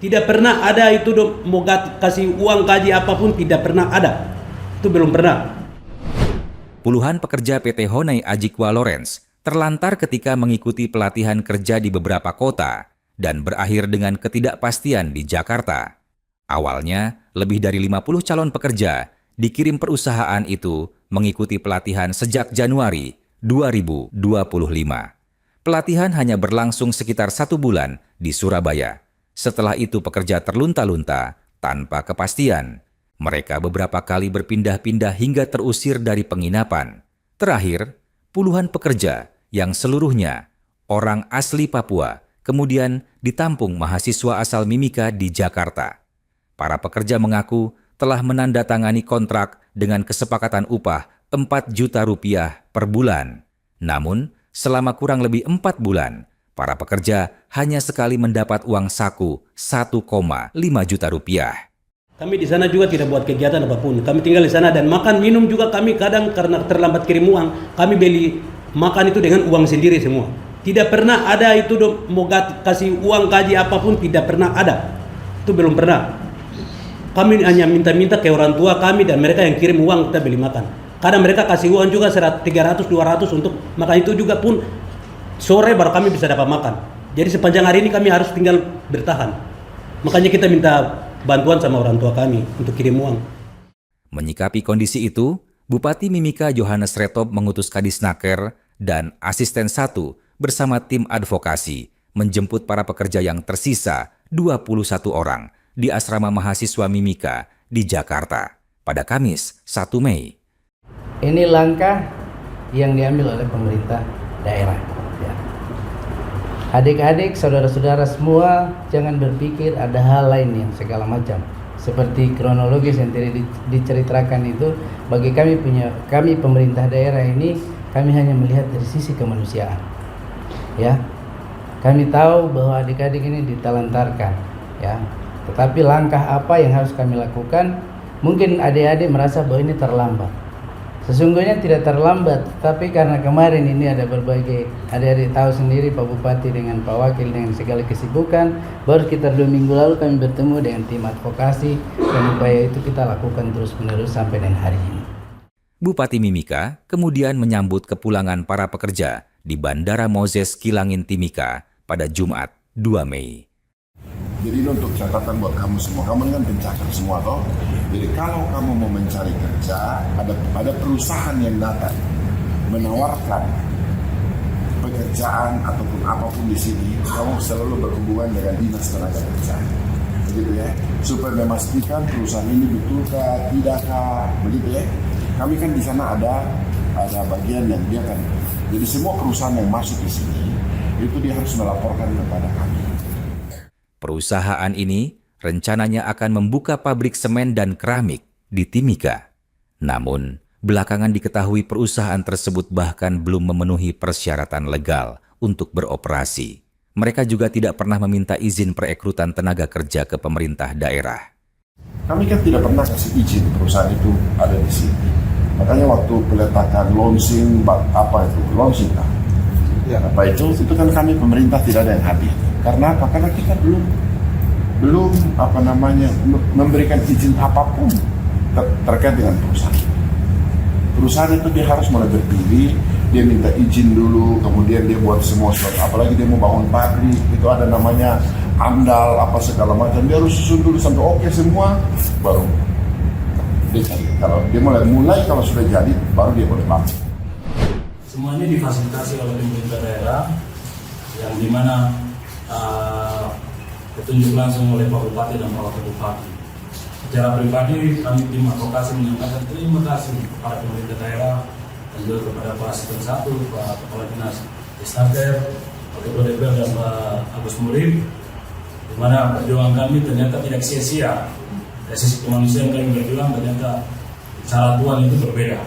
Tidak pernah ada itu mau kasih uang gaji apapun, tidak pernah ada. Itu belum pernah. Puluhan pekerja PT Honai Ajikwa Lawrence terlantar ketika mengikuti pelatihan kerja di beberapa kota dan berakhir dengan ketidakpastian di Jakarta. Awalnya, lebih dari 50 calon pekerja dikirim perusahaan itu mengikuti pelatihan sejak Januari 2025. Pelatihan hanya berlangsung sekitar 1 bulan di Surabaya. Setelah itu pekerja terlunta-lunta tanpa kepastian. Mereka beberapa kali berpindah-pindah hingga terusir dari penginapan. Terakhir, puluhan pekerja yang seluruhnya orang asli Papua kemudian ditampung mahasiswa asal Mimika di Jakarta. Para pekerja mengaku telah menandatangani kontrak dengan kesepakatan upah 4 juta rupiah per bulan. Namun, selama kurang lebih 4 bulan, para pekerja hanya sekali mendapat uang saku 1,5 juta rupiah. Kami di sana juga tidak buat kegiatan apapun. Kami tinggal di sana dan makan minum juga kami kadang karena terlambat kirim uang, kami beli makan itu dengan uang sendiri semua. Tidak pernah ada itu mau kasih uang gaji apapun, tidak pernah ada. Itu belum pernah. Kami hanya minta-minta ke orang tua kami dan mereka yang kirim uang kita beli makan. Kadang mereka kasih uang juga 300-200 untuk makan, itu juga pun sore baru kami bisa dapat makan. Jadi sepanjang hari ini kami harus tinggal bertahan. Makanya kita minta bantuan sama orang tua kami untuk kirim uang. Menyikapi kondisi itu, Bupati Mimika Johannes Retop mengutus Kadisnaker dan Asisten 1 bersama tim advokasi menjemput para pekerja yang tersisa 21 orang di asrama mahasiswa Mimika di Jakarta pada Kamis 1 Mei. Ini langkah yang diambil oleh pemerintah daerah. Adik-adik, saudara-saudara semua, jangan berpikir ada hal lain yang segala macam. Seperti kronologis yang tadi diceritakan itu, bagi kami pemerintah daerah ini, kami hanya melihat dari sisi kemanusiaan. Ya, kami tahu bahwa adik-adik ini ditelantarkan. Ya, tetapi langkah apa yang harus kami lakukan? Mungkin adik-adik merasa bahwa ini terlambat. Sesungguhnya tidak terlambat, tapi karena kemarin ini ada berbagai, adik-adik tahu sendiri Pak Bupati dengan Pak Wakil dengan segala kesibukan, baru sekitar 2 minggu lalu kami bertemu dengan tim advokasi dan upaya itu kita lakukan terus-menerus sampai dengan hari ini. Bupati Mimika kemudian menyambut kepulangan para pekerja di Bandara Moses Kilangin Timika pada Jumat 2 Mei. Jadi ini untuk catatan buat kamu semua, kamu kan pencakar semua toh. Jadi kalau kamu mau mencari kerja, ada perusahaan yang datang menawarkan pekerjaan ataupun apapun di sini, kamu selalu berhubungan dengan dinas tenaga kerja, begitu ya, supaya memastikan perusahaan ini betulkah, tidakkah, begitu ya. Kami kan di sana ada bagian yang dia kan, jadi semua perusahaan yang masuk di sini itu dia harus melaporkan kepada kami. Perusahaan ini rencananya akan membuka pabrik semen dan keramik di Timika. Namun, belakangan diketahui perusahaan tersebut bahkan belum memenuhi persyaratan legal untuk beroperasi. Mereka juga tidak pernah meminta izin perekrutan tenaga kerja ke pemerintah daerah. Kami kan tidak pernah kasih izin perusahaan itu ada di sini. Makanya waktu peletakan launching lah. Ya, apa itu kan kami pemerintah tidak ada yang hadir. Karena apa? Karena kita belum memberikan izin apapun terkait dengan perusahaan. Perusahaan itu dia harus mulai berpilih, dia minta izin dulu, kemudian dia buat semua sesuatu. Apalagi dia mau bangun pabrik, itu ada namanya AMDAL apa segala macam. Dia harus susun dulu sampai oke semua, baru dia cari. Kalau dia mulai kalau sudah jadi, baru dia boleh bangun. Semuanya difasilitasi oleh pemerintah daerah, yang dimana petunjuk langsung oleh Pak Bupati dan Pak Wakil Bupati. Secara pribadi, kami tim advokasi menyampaikan terima kasih kepada pemerintah daerah dan juga kepada Pak Asisten 1, Pak Kepala Dinas Disnaker, Pak Ketua DPR dan Pak Agus Murid, di mana perjuangan kami ternyata tidak sia-sia. Dari sisi kemanusiaan kami berjuang, ternyata cara Tuhan itu berbeda.